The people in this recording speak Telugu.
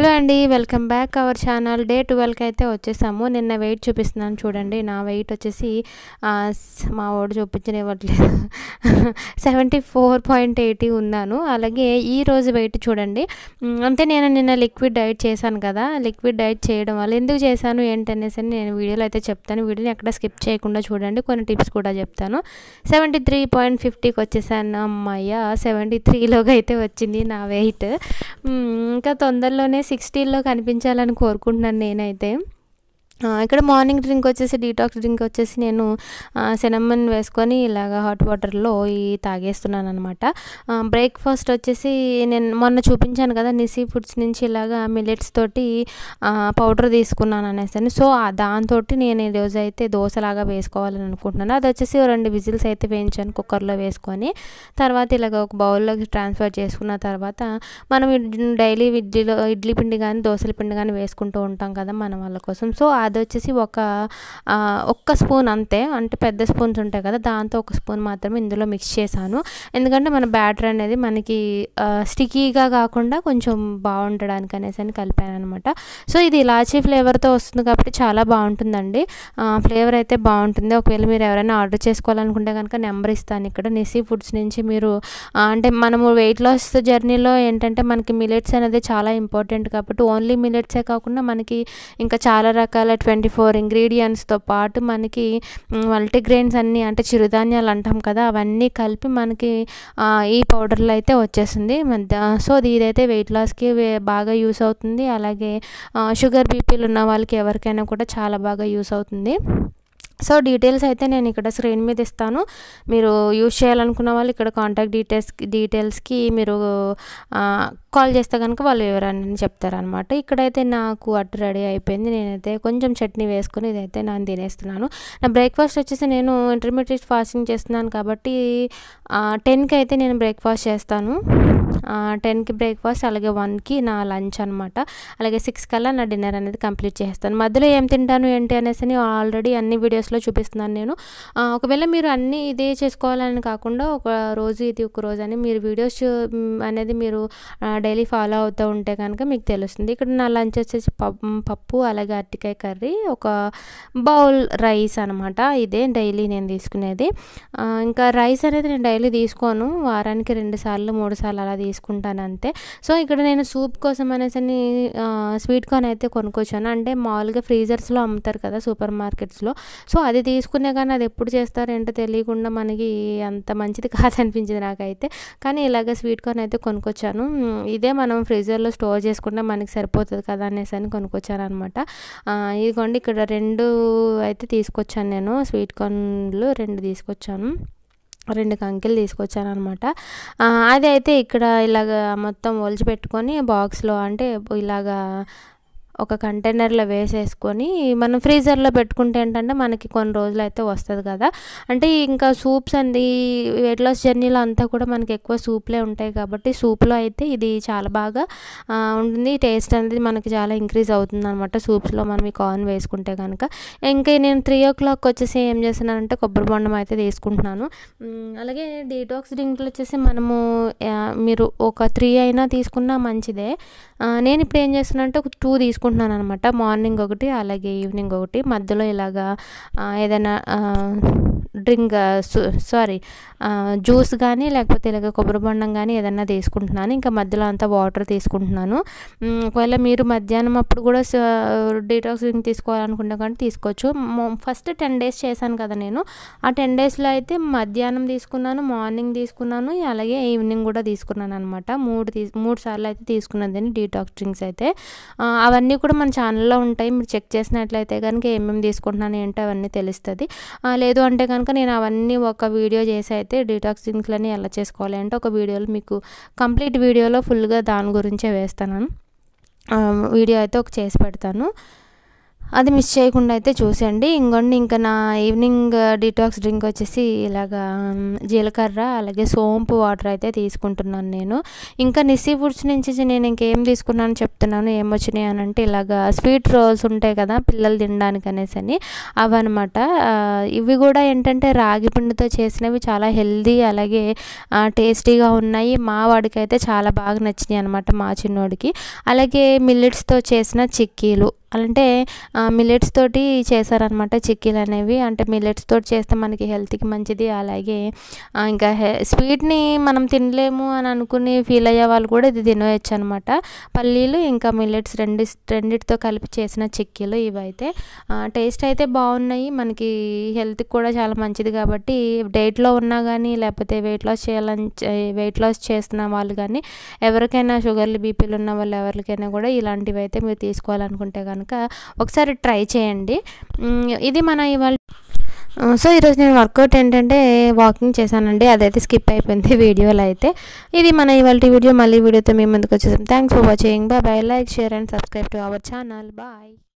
హలో అండి, welcome back our channel. Day 12కి అయితే వచ్చేసాము. నిన్న వెయిట్ చూపిస్తున్నాను చూడండి. నా వెయిట్ వచ్చేసి మా వాడు చూపించనివ్వట్లేదు 74.80 ఉన్నాను. అలాగే ఈరోజు వెయిట్ చూడండి. అంటే నేను నిన్న లిక్విడ్ డైట్ చేశాను కదా. లిక్విడ్ డైట్ చేయడం వల్ల ఎందుకు చేశాను ఏంటనేసి నేను వీడియోలో అయితే చెప్తాను. వీడియోని ఎక్కడ స్కిప్ చేయకుండా చూడండి. కొన్ని టిప్స్ కూడా చెప్తాను. 73.50కి వచ్చేసాను. అమ్మయ్య 73లోకి అయితే వచ్చింది నా వెయిట్. ఇంకా తొందరలోనే 60లో కనిపించాలని కోరుకుంటున్నాను నేనైతే. ఇక్కడ మార్నింగ్ డ్రింక్ వచ్చేసి డీటాక్స్ డ్రింక్ వచ్చేసి నేను సినమన్ వేసుకొని ఇలాగ హాట్ వాటర్లో తాగేస్తున్నాను అనమాట. బ్రేక్ఫాస్ట్ వచ్చేసి నేను మొన్న చూపించాను కదా నిసి ఫుడ్స్ నుంచి ఇలాగా మిల్లెట్స్ తోటి పౌడర్ తీసుకున్నాను అనేసి. సో దాంతో నేను ఈరోజు అయితే దోశలాగా వేసుకోవాలని అనుకుంటున్నాను. అది వచ్చేసి 2 విజిల్స్ అయితే వేయించాను కుక్కర్లో వేసుకొని. తర్వాత ఇలాగ ఒక బౌల్లోకి ట్రాన్స్ఫర్ చేసుకున్న తర్వాత మనం డైలీ ఇడ్లీ పిండి కానీ దోశల పిండి కానీ వేసుకుంటూ ఉంటాం కదా మన వాళ్ళ కోసం. సో అది వచ్చేసి ఒక్క స్పూన్ అంతే, అంటే పెద్ద స్పూన్స్ ఉంటాయి కదా దాంతో ఒక స్పూన్ మాత్రమే ఇందులో మిక్స్ చేశాను. ఎందుకంటే మన బ్యాటర్ అనేది మనకి స్టికీగా కాకుండా కొంచెం బాగుండడానికి అనేసి కలిపాను అనమాట. సో ఇది ఇలాచీ ఫ్లేవర్తో వస్తుంది కాబట్టి చాలా బాగుంటుందండి. ఫ్లేవర్ అయితే బాగుంటుంది. ఒకవేళ మీరు ఎవరైనా ఆర్డర్ చేసుకోవాలనుకుంటే కనుక నెంబర్ ఇస్తాను ఇక్కడ. నిసి ఫుడ్స్ నుంచి మీరు అంటే మనము వెయిట్ లాస్ జర్నీలో ఏంటంటే మనకి మిల్లెట్స్ అనేది చాలా ఇంపార్టెంట్ కాబట్టి ఓన్లీ మిల్లెట్సే కాకుండా మనకి ఇంకా చాలా రకాల 24 ఇంగ్రీడియంట్స్తో పాటు మనకి మల్టీగ్రెయిన్స్ అన్నీ అంటే చిరుధాన్యాలు అంటాం కదా అవన్నీ కలిపి మనకి ఈ పౌడర్లో అయితే వచ్చేస్తుంది. సో ఇదైతే వెయిట్ లాస్కి బాగా యూస్ అవుతుంది. అలాగే షుగర్ బీపీలు ఉన్న వాళ్ళకి ఎవరికైనా కూడా చాలా బాగా యూస్ అవుతుంది. సో డీటెయిల్స్ అయితే నేను ఇక్కడ స్క్రీన్ మీద ఇస్తాను. మీరు యూజ్ చేయాలనుకున్న వాళ్ళు ఇక్కడ కాంటాక్ట్ డీటెయిల్స్కి మీరు కాల్ చేస్తే కనుక వాళ్ళు ఎవరని చెప్తారనమాట. ఇక్కడైతే నాకు అట్టు రెడీ అయిపోయింది. నేనైతే కొంచెం చట్నీ వేసుకొని ఇదైతే నేను తినేస్తున్నాను. నా బ్రేక్ఫాస్ట్ వచ్చేసి నేను ఇంటర్మీడియట్ ఫాస్టింగ్ చేస్తున్నాను కాబట్టి 10కి అయితే నేను బ్రేక్ఫాస్ట్ చేస్తాను. 10కి బ్రేక్ఫాస్ట్, అలాగే 1కి నా లంచ్ అనమాట. అలాగే 6 కల్లా నా డిన్నర్ అనేది కంప్లీట్ చేస్తాను. మధ్యలో ఏం తింటాను ఏంటి అనేసి ఆల్రెడీ అన్ని వీడియోస్లో చూపిస్తున్నాను నేను. ఒకవేళ మీరు అన్నీ ఇదే చేసుకోవాలని కాకుండా ఒక రోజు ఇది ఒక రోజు అని మీరు వీడియోస్ అనేది మీరు డైలీ ఫాలో అవుతూ ఉంటే కనుక మీకు తెలుస్తుంది. ఇక్కడ నా లంచ్ వచ్చేసి పప్పు అలాగే అరటికాయ కర్రీ, ఒక బౌల్ రైస్ అనమాట. ఇదే డైలీ నేను తీసుకునేది. ఇంకా రైస్ అనేది నేను డైలీ తీసుకోను, వారానికి 2 సార్లు 3 సార్లు అలా తీసుకుంటాను అంతే. సో ఇక్కడ నేను సూప్ కోసం అనేసి స్వీట్ కార్న్ అయితే కొనుక్కొచ్చాను. అంటే మామూలుగా ఫ్రీజర్స్లో అమ్ముతారు కదా సూపర్ మార్కెట్స్లో. సో అది తీసుకునే కానీ అది ఎప్పుడు చేస్తారో ఏంటో తెలియకుండా మనకి అంత మంచిది కాదనిపించింది నాకైతే. కానీ ఇలాగ స్వీట్ కార్న్ అయితే కొనుక్కొచ్చాను. ఇదే మనం ఫ్రీజర్లో స్టోర్ చేసుకుంటే మనకి సరిపోతుంది కదా అనేసి కొనుక్కొచ్చాను అనమాట. ఇదిగోండి ఇక్కడ 2 అయితే తీసుకొచ్చాను నేను. స్వీట్ కార్న్లు 2 తీసుకొచ్చాను. 2 కంకిలు తీసుకొచ్చాను అనమాట. అది అయితే ఇక్కడ ఇలాగ మొత్తం ఒలిచి పెట్టుకొని బాక్స్లో అంటే ఇలాగా ఒక కంటైనర్లో వేసేసుకొని మనం ఫ్రీజర్లో పెట్టుకుంటే ఏంటంటే మనకి కొన్ని రోజులు అయితే వస్తుంది కదా. అంటే ఇంకా సూప్స్ అండి వెయిట్ లాస్ జర్నీలో అంతా కూడా మనకి ఎక్కువ సూప్లే ఉంటాయి కాబట్టి సూప్లో అయితే ఇది చాలా బాగా ఉంటుంది. టేస్ట్ అనేది మనకి చాలా ఇంక్రీజ్ అవుతుంది అనమాట సూప్స్లో మనం ఈ కార్న్ వేసుకుంటే కనుక. ఇంకా నేను 3 o'clock వచ్చేసి ఏం చేస్తున్నానంటే కొబ్బరి బొండం అయితే తీసుకుంటున్నాను. అలాగే డీటాక్స్ డ్రింక్లు వచ్చేసి మనము మీరు ఒక 3 అయినా తీసుకున్నా మంచిదే. నేను ఇప్పుడు ఏం చేస్తున్నాను అంటే ఒక 2 తీసుకుంటున్నాను అనమాట. మార్నింగ్ ఒకటి అలాగే ఈవినింగ్ ఒకటి. మధ్యలో ఇలాగా ఏదైనా డ్రింక్ జ్యూస్ కానీ లేకపోతే ఇలాగ కొబ్బరి బొండం కానీ ఏదైనా తీసుకుంటున్నాను. ఇంకా మధ్యలో అంతా వాటర్ తీసుకుంటున్నాను. ఒకవేళ మీరు మధ్యాహ్నం అప్పుడు కూడా డీటాక్స్ డ్రింక్ తీసుకోవాలనుకుంటే కానీ తీసుకోవచ్చు. ఫస్ట్ 10 days చేశాను కదా నేను. ఆ 10 daysలో అయితే మధ్యాహ్నం తీసుకున్నాను, మార్నింగ్ తీసుకున్నాను, అలాగే ఈవినింగ్ కూడా తీసుకున్నాను అనమాట. 3 సార్లు అయితే తీసుకున్నది డీటాక్స్ డ్రింక్స్ అయితే. అవన్నీ కూడా మన ఛానల్లో ఉంటాయి. మీరు చెక్ చేసినట్లయితే కనుక ఏమేమి తీసుకుంటున్నాను ఏంటో అవన్నీ తెలుస్తుంది. లేదు అంటే కనుక నేను అవన్నీ ఒక వీడియో చేసి అయితే డీటాక్స్ డ్రింక్స్లని ఎలా చేసుకోవాలి అంటే ఒక వీడియోలో మీకు కంప్లీట్ వీడియోలో ఫుల్గా దాని గురించే వేస్తాను. వీడియో అయితే ఒక చేసి పెడతాను. అది మిస్ చేయకుండా అయితే చూసేయండి. ఇంకోండి ఇంకా నా ఈవినింగ్ డీటాక్స్ డ్రింక్ వచ్చేసి ఇలాగా జీలకర్ర అలాగే సోంపు వాటర్ అయితే తీసుకుంటున్నాను నేను. ఇంకా నిస్సీ ఫుడ్స్ నుంచి నేను ఇంకేం తీసుకున్నాను చెప్తున్నాను. ఏమొచ్చినాయి అని అంటే ఇలాగా స్వీట్ రోల్స్ ఉంటాయి కదా పిల్లలు తినడానికి అనేసి అవన్నమాట. ఇవి కూడా ఏంటంటే రాగి పిండితో చేసినవి, చాలా హెల్దీ అలాగే టేస్టీగా ఉన్నాయి. మా వాడికి అయితే చాలా బాగా నచ్చినాయి అనమాట, మా చిన్నోడికి. అలాగే మిల్లెట్స్తో చేసిన చిక్కీలు, అంటే మిల్లెట్స్ తోటి చేశారనమాట చిక్కీలు అనేవి. అంటే మిల్లెట్స్ తోటి చేస్తే మనకి హెల్త్కి మంచిది. అలాగే ఇంకా స్వీట్ని మనం తినలేము అని అనుకుని ఫీల్ అయ్యే వాళ్ళు కూడా ఇది తినేయచ్చు అనమాట. పల్లీలు ఇంకా మిల్లెట్స్ రెండిటితో కలిపి చేసిన చిక్కీలు ఇవైతే టేస్ట్ అయితే బాగున్నాయి. మనకి హెల్త్కి కూడా చాలా మంచిది కాబట్టి డైట్లో ఉన్నా కానీ లేకపోతే వెయిట్ లాస్ చేస్తున్న వాళ్ళు కానీ ఎవరికైనా షుగర్లు బీపీలు ఉన్న వాళ్ళు ఎవరికైనా కూడా ఇలాంటివి అయితే మీరు తీసుకోవాలనుకుంటే కనుక ఒకసారి ట్రై చేయండి. ఇది మన ఇవాళ. సో ఈరోజు నేను వర్కౌట్ ఏంటంటే వాకింగ్ చేశానండి, అదైతే స్కిప్ అయిపోయింది వీడియోలో అయితే. ఇది మన ఇవాళ వీడియో. మళ్ళీ వీడియోతో మీ ముందుకు వచ్చేసాం. Thanks for watching. Bye. Like, share and subscribe to our channel. Bye.